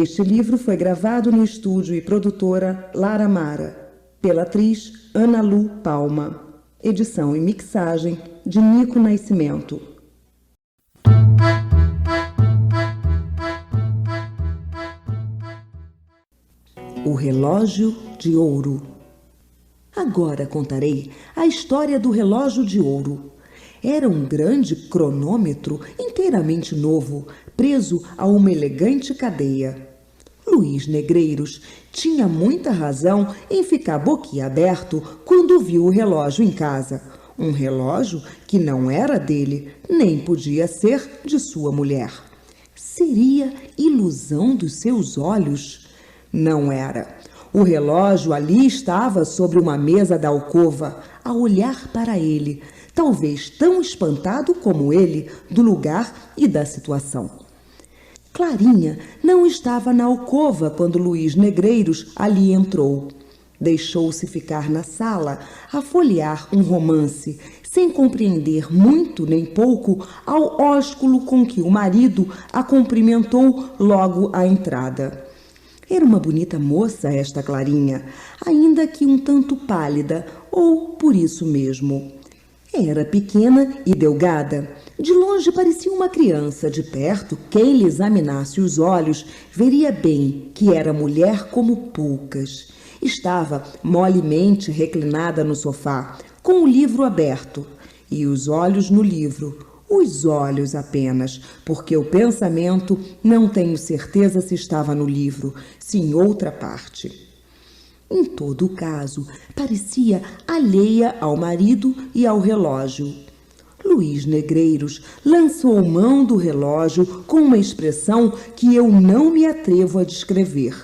Este livro foi gravado no estúdio e produtora Lara Mara, pela atriz Ana Lu Palma. Edição e mixagem de Nico Nascimento. O Relógio de Ouro. Agora contarei a história do relógio de ouro. Era um grande cronômetro inteiramente novo, preso a uma elegante cadeia. Luís Negreiros tinha muita razão em ficar boquiaberto quando viu o relógio em casa. Um relógio que não era dele, nem podia ser de sua mulher. Seria ilusão dos seus olhos? Não era. O relógio ali estava sobre uma mesa da alcova, a olhar para ele, talvez tão espantado como ele do lugar e da situação. Clarinha não estava na alcova quando Luís Negreiros ali entrou. Deixou-se ficar na sala a folhear um romance, sem compreender muito nem pouco ao ósculo com que o marido a cumprimentou logo à entrada. Era uma bonita moça esta Clarinha, ainda que um tanto pálida, ou por isso mesmo. Era pequena e delgada. De longe parecia uma criança, de perto, quem lhe examinasse os olhos veria bem que era mulher como poucas. Estava molemente reclinada no sofá, com o livro aberto, e os olhos no livro. Os olhos apenas, porque o pensamento não tenho certeza se estava no livro, se em outra parte. Em todo o caso, parecia alheia ao marido e ao relógio. Luís Negreiros lançou mão do relógio com uma expressão que eu não me atrevo a descrever.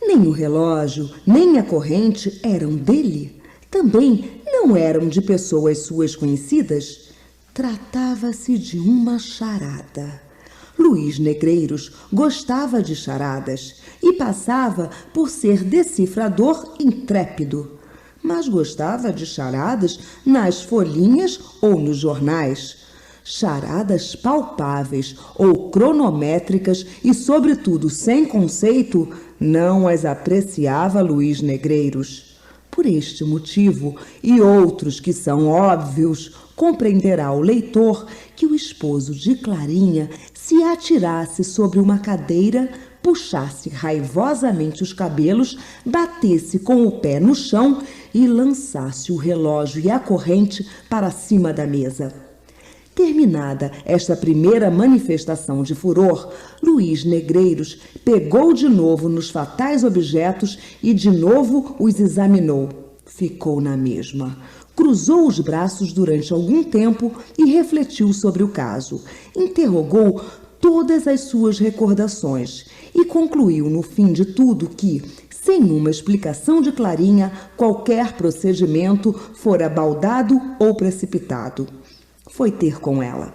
Nem o relógio, nem a corrente eram dele. Também não eram de pessoas suas conhecidas. Tratava-se de uma charada. Luís Negreiros gostava de charadas e passava por ser decifrador intrépido, mas gostava de charadas nas folhinhas ou nos jornais. Charadas palpáveis ou cronométricas e, sobretudo, sem conceito, não as apreciava Luís Negreiros. Por este motivo e outros que são óbvios, compreenderá o leitor que o esposo de Clarinha se atirasse sobre uma cadeira, puxasse raivosamente os cabelos, batesse com o pé no chão e lançasse o relógio e a corrente para cima da mesa. Terminada esta primeira manifestação de furor, Luís Negreiros pegou de novo nos fatais objetos e de novo os examinou. Ficou na mesma. Cruzou os braços durante algum tempo e refletiu sobre o caso. Interrogou todas as suas recordações e concluiu no fim de tudo que, sem uma explicação de Clarinha, qualquer procedimento fora baldado ou precipitado. Foi ter com ela.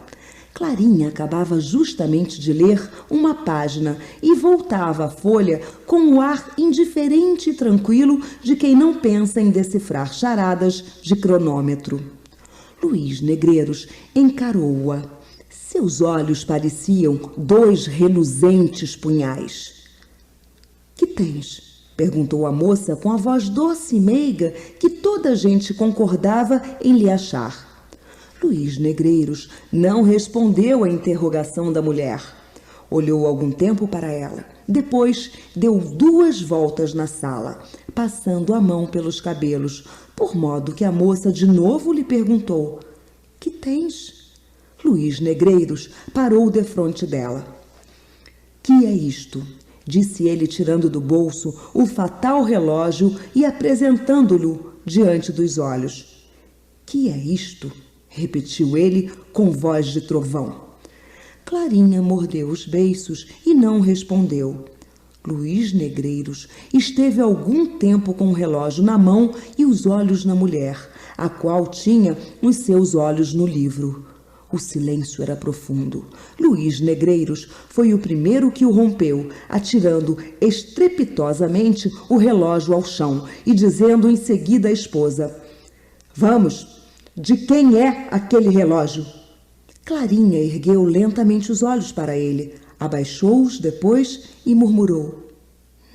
Clarinha acabava justamente de ler uma página e voltava a folha com o ar indiferente e tranquilo de quem não pensa em decifrar charadas de cronômetro. Luís Negreiros encarou-a. Seus olhos pareciam dois reluzentes punhais. — Que tens? — perguntou a moça com a voz doce e meiga que toda a gente concordava em lhe achar. Luís Negreiros não respondeu à interrogação da mulher. Olhou algum tempo para ela. Depois deu 2 voltas na sala, passando a mão pelos cabelos, por modo que a moça de novo lhe perguntou: — Que tens? Luís Negreiros parou defronte dela. — Que é isto? Disse ele, tirando do bolso o fatal relógio e apresentando-lhe diante dos olhos. — Que é isto? Repetiu ele com voz de trovão. Clarinha mordeu os beiços e não respondeu. Luís Negreiros esteve algum tempo com o relógio na mão e os olhos na mulher, a qual tinha os seus olhos no livro. O silêncio era profundo. Luís Negreiros foi o primeiro que o rompeu, atirando estrepitosamente o relógio ao chão e dizendo em seguida à esposa: — Vamos! De quem é aquele relógio? Clarinha ergueu lentamente os olhos para ele. Abaixou-os depois e murmurou: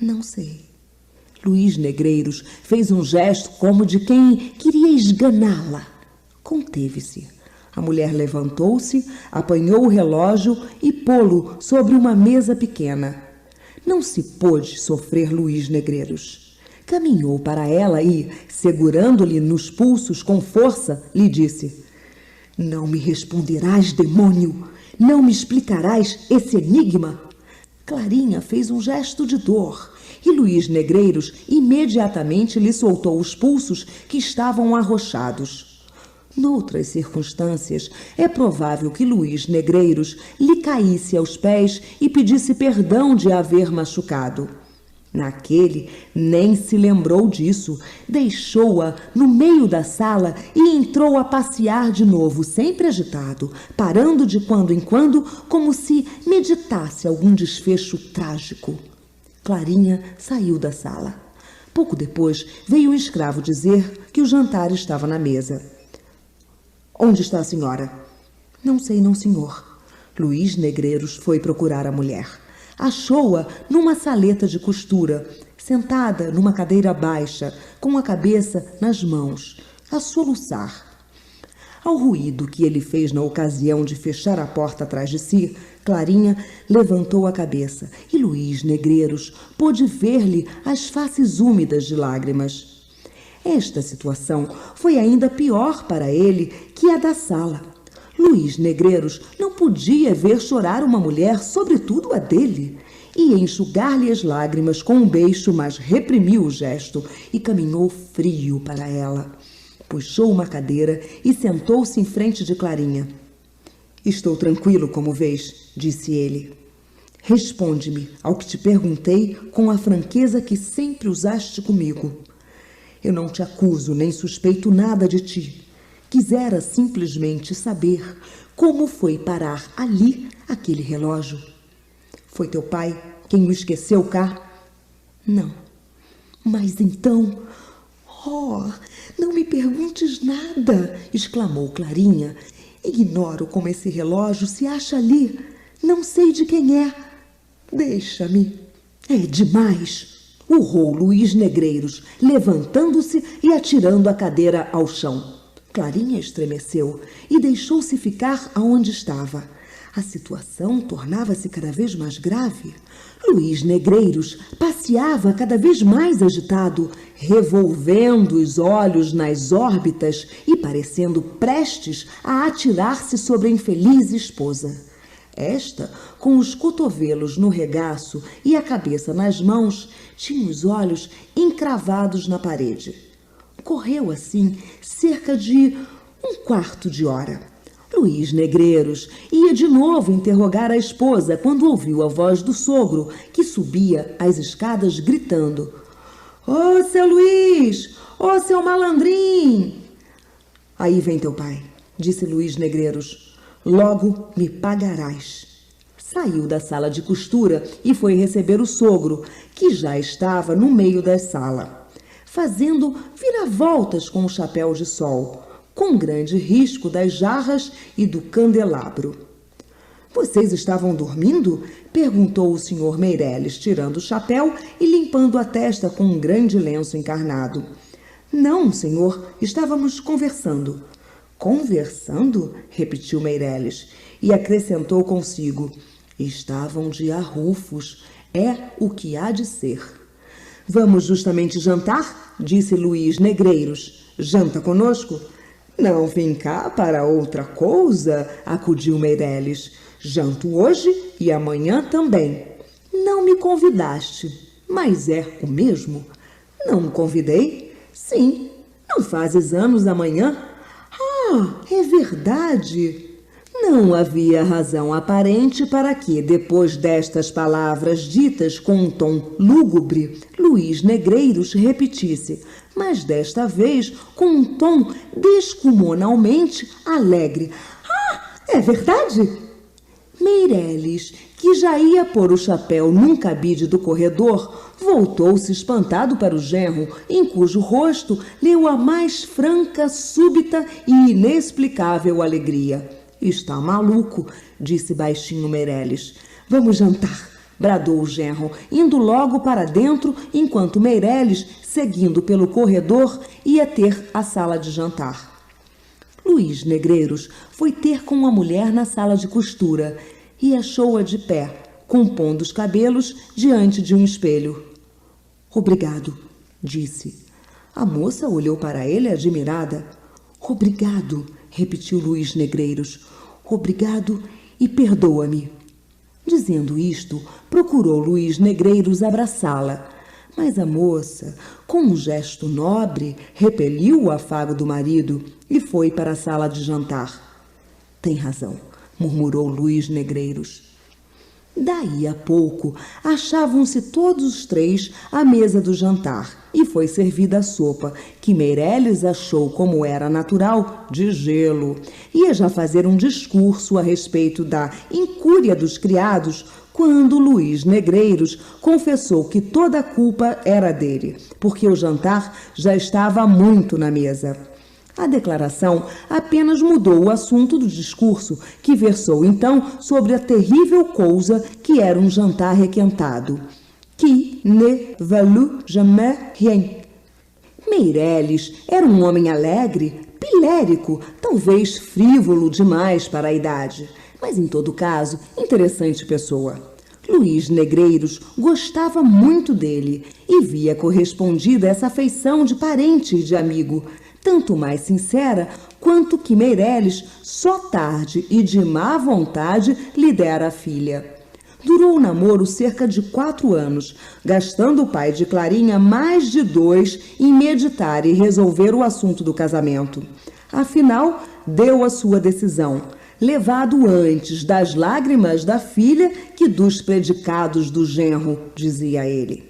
não sei. Luís Negreiros fez um gesto como de quem queria esganá-la. Conteve-se. A mulher levantou-se, apanhou o relógio e pô-lo sobre uma mesa pequena. Não se pôde sofrer Luís Negreiros. Caminhou para ela e, segurando-lhe nos pulsos com força, lhe disse: não me responderás, demônio? Não me explicarás esse enigma? Clarinha fez um gesto de dor e Luís Negreiros imediatamente lhe soltou os pulsos que estavam arrochados. Noutras circunstâncias, é provável que Luís Negreiros lhe caísse aos pés e pedisse perdão de a haver machucado. Naquele, nem se lembrou disso, deixou-a no meio da sala e entrou a passear de novo, sempre agitado, parando de quando em quando, como se meditasse algum desfecho trágico. Clarinha saiu da sala. Pouco depois, veio um escravo dizer que o jantar estava na mesa. Onde está a senhora? Não sei, não, senhor. Luís Negreiros foi procurar a mulher. Achou-a numa saleta de costura, sentada numa cadeira baixa, com a cabeça nas mãos, a soluçar. Ao ruído que ele fez na ocasião de fechar a porta atrás de si, Clarinha levantou a cabeça e Luís Negreiros pôde ver-lhe as faces úmidas de lágrimas. Esta situação foi ainda pior para ele que a da sala. Luís Negreiros não podia ver chorar uma mulher, sobretudo a dele. Ia enxugar-lhe as lágrimas com um beiço, mas reprimiu o gesto e caminhou frio para ela. Puxou uma cadeira e sentou-se em frente de Clarinha. Estou tranquilo, como vês, disse ele. Responde-me ao que te perguntei com a franqueza que sempre usaste comigo. Eu não te acuso nem suspeito nada de ti. Quisera simplesmente saber como foi parar ali aquele relógio. Foi teu pai quem o esqueceu cá? Não. Mas então... Oh, não me perguntes nada, exclamou Clarinha. Ignoro como esse relógio se acha ali. Não sei de quem é. Deixa-me. É demais. Urrou Luís Negreiros, levantando-se e atirando a cadeira ao chão. Clarinha estremeceu e deixou-se ficar aonde estava. A situação tornava-se cada vez mais grave. Luís Negreiros passeava cada vez mais agitado, revolvendo os olhos nas órbitas e parecendo prestes a atirar-se sobre a infeliz esposa. Esta, com os cotovelos no regaço e a cabeça nas mãos, tinha os olhos encravados na parede. Correu assim cerca de um quarto de hora. Luís Negreiros ia de novo interrogar a esposa quando ouviu a voz do sogro, que subia as escadas gritando: Ô, seu Luís! Ô, seu malandrim! Aí vem teu pai, disse Luís Negreiros. Logo me pagarás. Saiu da sala de costura e foi receber o sogro, que já estava no meio da sala, fazendo viravoltas com o chapéu de sol, com grande risco das jarras e do candelabro. Vocês estavam dormindo? Perguntou o senhor Meireles, tirando o chapéu e limpando a testa com um grande lenço encarnado. Não, senhor, estávamos conversando. Conversando? Repetiu Meireles e acrescentou consigo. Estavam de arrufos. É o que há de ser. Vamos justamente jantar? Disse Luís Negreiros. Janta conosco? Não vim cá para outra coisa, acudiu Meireles. Janto hoje e amanhã também. Não me convidaste, mas é o mesmo. Não me convidei? Sim. Não fazes anos amanhã? Ah, é verdade. Não havia razão aparente para que, depois destas palavras ditas com um tom lúgubre, Luís Negreiros repetisse, mas desta vez com um tom descomunalmente alegre. Ah, é verdade? Meireles, que já ia pôr o chapéu num cabide do corredor, voltou-se espantado para o genro, em cujo rosto leu a mais franca, súbita e inexplicável alegria. Está maluco, disse baixinho Meireles. Vamos jantar, bradou o genro, indo logo para dentro, enquanto Meireles, seguindo pelo corredor, ia ter a sala de jantar. Luís Negreiros foi ter com uma mulher na sala de costura e achou-a de pé, compondo os cabelos diante de um espelho. Obrigado, disse. A moça olhou para ele admirada. Obrigado, repetiu Luís Negreiros. Obrigado e perdoa-me. Dizendo isto, procurou Luís Negreiros abraçá-la, mas a moça, com um gesto nobre, repeliu o afago do marido e foi para a sala de jantar. Tem razão, murmurou Luís Negreiros. Daí a pouco, achavam-se todos os três à mesa do jantar e foi servida a sopa, que Meireles achou, como era natural, de gelo. Ia já fazer um discurso a respeito da incúria dos criados, quando Luís Negreiros confessou que toda a culpa era dele, porque o jantar já estava muito na mesa. A declaração apenas mudou o assunto do discurso, que versou então sobre a terrível coisa que era um jantar requentado. Qui ne valut jamais rien. Meireles era um homem alegre, pilérico, talvez frívolo demais para a idade, mas em todo caso, interessante pessoa. Luís Negreiros gostava muito dele e via correspondida essa afeição de parente e de amigo, tanto mais sincera quanto que Meireles só tarde e de má vontade lhe dera a filha. Durou o namoro cerca de 4 anos, gastando o pai de Clarinha mais de 2 em meditar e resolver o assunto do casamento. Afinal, deu a sua decisão, levado antes das lágrimas da filha que dos predicados do genro, dizia ele.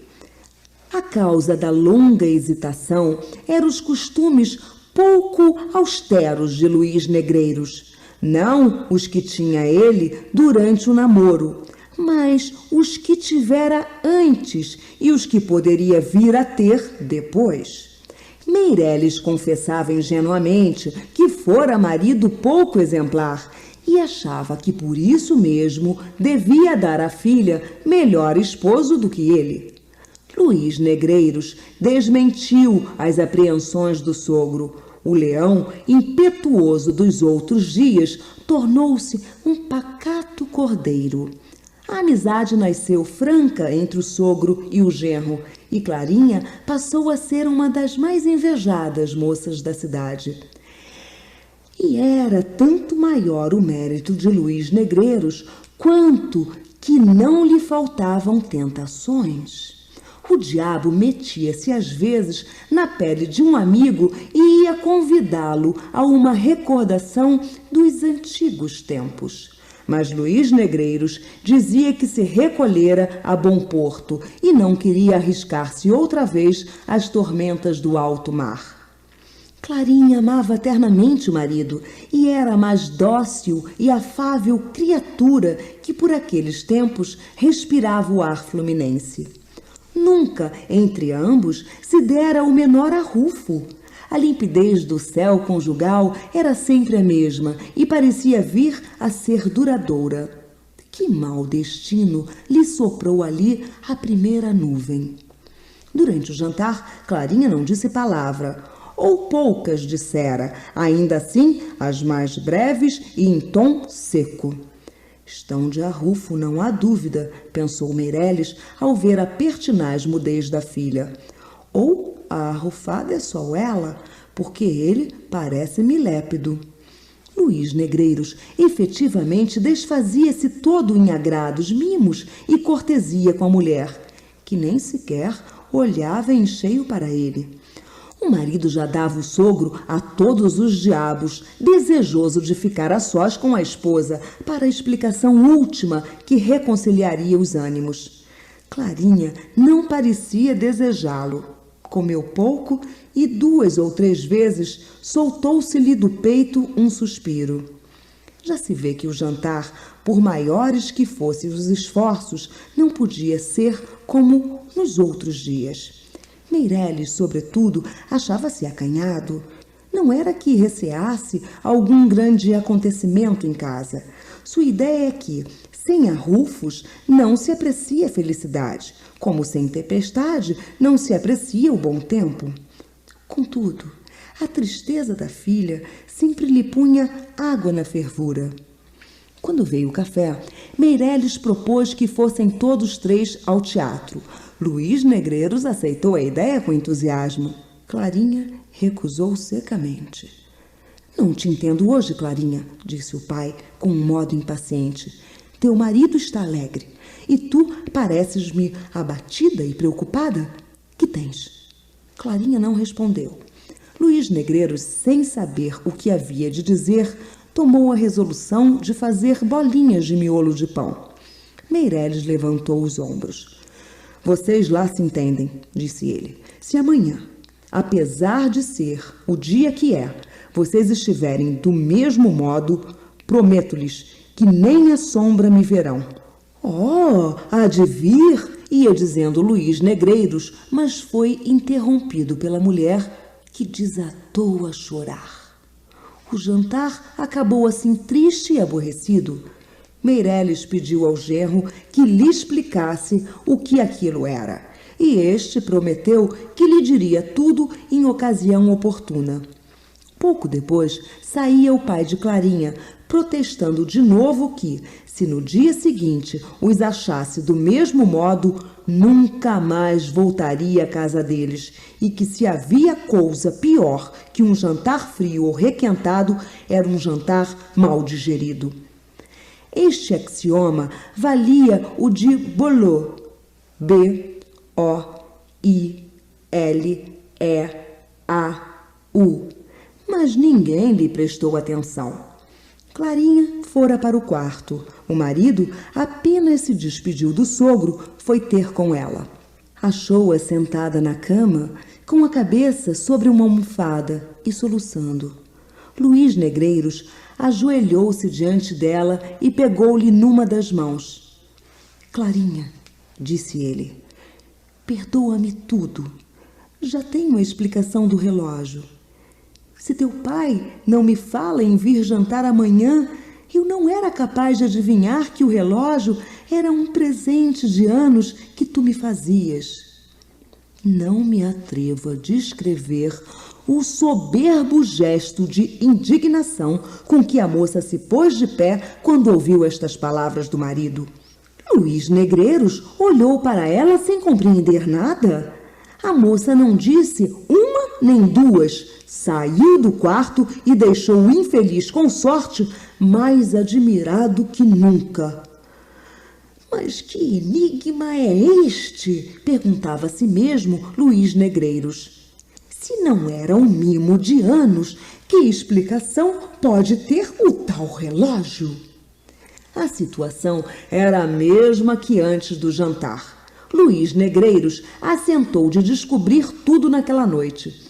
A causa da longa hesitação eram os costumes pouco austeros de Luís Negreiros. Não os que tinha ele durante o namoro, mas os que tivera antes e os que poderia vir a ter depois. Meireles confessava ingenuamente que fora marido pouco exemplar e achava que por isso mesmo devia dar à filha melhor esposo do que ele. Luís Negreiros desmentiu as apreensões do sogro. O leão, impetuoso dos outros dias, tornou-se um pacato cordeiro. A amizade nasceu franca entre o sogro e o genro, e Clarinha passou a ser uma das mais invejadas moças da cidade. E era tanto maior o mérito de Luís Negreiros, quanto que não lhe faltavam tentações. O diabo metia-se às vezes na pele de um amigo e ia convidá-lo a uma recordação dos antigos tempos. Mas Luís Negreiros dizia que se recolhera a bom porto e não queria arriscar-se outra vez às tormentas do alto mar. Clarinha amava eternamente o marido e era a mais dócil e afável criatura que por aqueles tempos respirava o ar fluminense. Nunca entre ambos se dera o menor arrufo. A limpidez do céu conjugal era sempre a mesma e parecia vir a ser duradoura. Que mau destino lhe soprou ali a primeira nuvem. Durante o jantar, Clarinha não disse palavra, ou poucas dissera, ainda assim as mais breves e em tom seco. Estão de arrufo, não há dúvida, pensou Meireles ao ver a pertinaz mudez da filha. Ou a arrufada é só ela, porque ele parece-me lépido. Luís Negreiros efetivamente desfazia-se todo em agrados, mimos e cortesia com a mulher, que nem sequer olhava em cheio para ele. O marido já dava o sogro a todos os diabos, desejoso de ficar a sós com a esposa para a explicação última que reconciliaria os ânimos. Clarinha não parecia desejá-lo. Comeu pouco e 2 ou 3 vezes soltou-se-lhe do peito um suspiro. Já se vê que o jantar, por maiores que fossem os esforços, não podia ser como nos outros dias. Meireles, sobretudo, achava-se acanhado. Não era que receasse algum grande acontecimento em casa. sua ideia é que, sem arrufos, não se aprecia a felicidade, como sem tempestade não se aprecia o bom tempo. Contudo, a tristeza da filha sempre lhe punha água na fervura. Quando veio o café, Meireles propôs que fossem todos três ao teatro. Luís Negreiros aceitou a ideia com entusiasmo. Clarinha recusou secamente. Não te entendo hoje, Clarinha, disse o pai com um modo impaciente. Teu marido está alegre e tu pareces-me abatida e preocupada. Que tens? Clarinha não respondeu. Luís Negreiros, sem saber o que havia de dizer, tomou a resolução de fazer bolinhas de miolo de pão. Meireles levantou os ombros. Vocês lá se entendem, disse ele. Se amanhã, apesar de ser o dia que é, vocês estiverem do mesmo modo, prometo-lhes que nem a sombra me verão. Oh, há de vir, ia dizendo Luís Negreiros, mas foi interrompido pela mulher, que desatou a chorar. O jantar acabou assim triste e aborrecido. Meireles pediu ao genro que lhe explicasse o que aquilo era, e este prometeu que lhe diria tudo em ocasião oportuna. Pouco depois, saía o pai de Clarinha, protestando de novo que, se no dia seguinte os achasse do mesmo modo, nunca mais voltaria à casa deles, e que se havia coisa pior que um jantar frio ou requentado, era um jantar mal digerido. Este axioma valia o de Boileau, B-O-I-L-E-A-U, mas ninguém lhe prestou atenção. Clarinha fora para o quarto. O marido apenas se despediu do sogro, foi ter com ela. Achou-a sentada na cama, com a cabeça sobre uma almofada e soluçando. Luís Negreiros ajoelhou-se diante dela e pegou-lhe numa das mãos. Clarinha, disse ele, perdoa-me tudo. Já tenho a explicação do relógio. Se teu pai não me fala em vir jantar amanhã, eu não era capaz de adivinhar que o relógio era um presente de anos que tu me fazias. Não me atrevo a descrever o soberbo gesto de indignação com que a moça se pôs de pé quando ouviu estas palavras do marido. Luís Negreiros olhou para ela sem compreender nada. A moça não disse uma nem duas. Saiu do quarto e deixou o infeliz consorte mais admirado que nunca. Mas que enigma é este? Perguntava a si mesmo Luís Negreiros. Se não era um mimo de anos, que explicação pode ter o tal relógio? A situação era a mesma que antes do jantar. Luís Negreiros assentou de descobrir tudo naquela noite.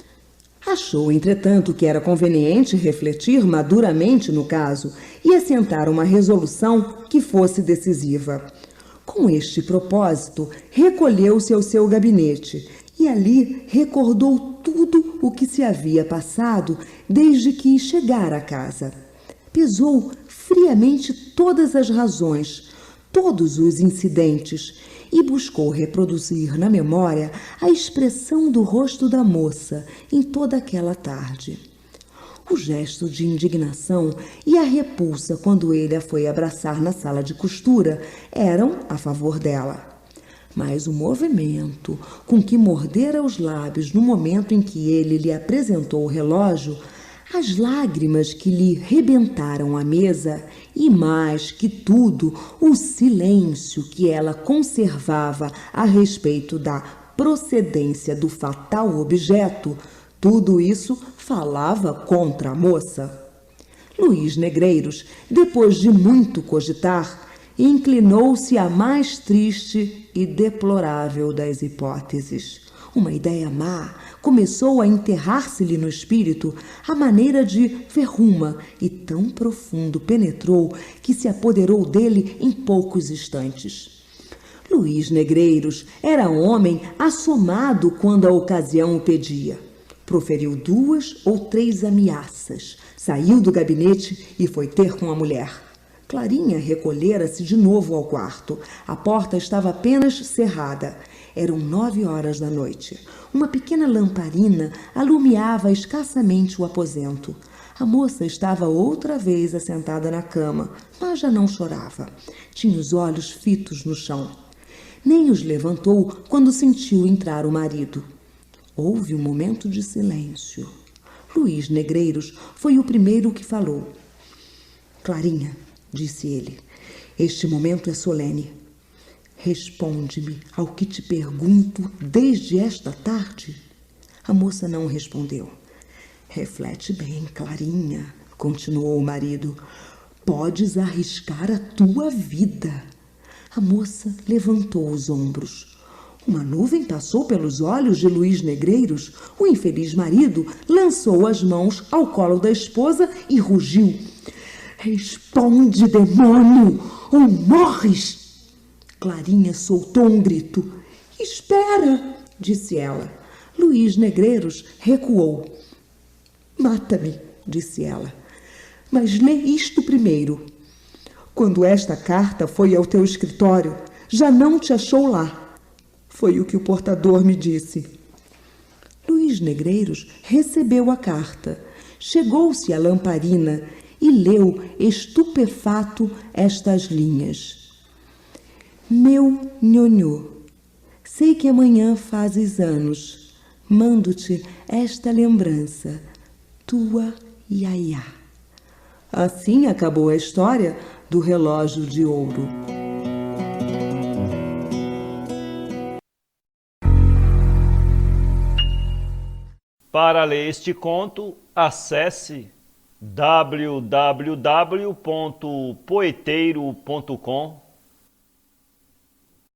Achou, entretanto, que era conveniente refletir maduramente no caso e assentar uma resolução que fosse decisiva. Com este propósito, recolheu-se ao seu gabinete e ali recordou tudo o que se havia passado desde que chegara à casa. Pesou friamente todas as razões, todos os incidentes, e buscou reproduzir na memória a expressão do rosto da moça em toda aquela tarde. O gesto de indignação e a repulsa quando ele a foi abraçar na sala de costura eram a favor dela. Mas o movimento com que mordera os lábios no momento em que ele lhe apresentou o relógio, as lágrimas que lhe rebentaram a mesa e, mais que tudo, o silêncio que ela conservava a respeito da procedência do fatal objeto, tudo isso falava contra a moça. Luís Negreiros, depois de muito cogitar, inclinou-se à mais triste e deplorável das hipóteses. Uma ideia má começou a enterrar-se-lhe no espírito à maneira de verruma e tão profundo penetrou que se apoderou dele em poucos instantes. Luís Negreiros era homem assomado quando a ocasião o pedia. Proferiu 2 ou 3 ameaças, saiu do gabinete e foi ter com a mulher. Clarinha recolhera-se de novo ao quarto. A porta estava apenas cerrada. Eram 9 horas da noite. Uma pequena lamparina alumiava escassamente o aposento. A moça estava outra vez assentada na cama, mas já não chorava. Tinha os olhos fitos no chão. Nem os levantou quando sentiu entrar o marido. Houve um momento de silêncio. Luís Negreiros foi o primeiro que falou. Clarinha, disse ele, este momento é solene. Responde-me ao que te pergunto desde esta tarde. A moça não respondeu. Reflete bem, Clarinha, continuou o marido. Podes arriscar a tua vida. A moça levantou os ombros. Uma nuvem passou pelos olhos de Luís Negreiros. O infeliz marido lançou as mãos ao colo da esposa e rugiu. Responde, demônio, ou morres! Clarinha soltou um grito. Espera, disse ela. Luís Negreiros recuou. Mata-me, disse ela. Mas lê isto primeiro. Quando esta carta foi ao teu escritório, já não te achou lá. Foi o que o portador me disse. Luís Negreiros recebeu a carta. Chegou-se à lamparina e leu, estupefato, estas linhas. Meu nhonhô, sei que amanhã fazes anos. Mando-te esta lembrança. Tua Iaiá. Assim acabou a história do relógio de ouro. Para ler este conto, acesse www.poeteiro.com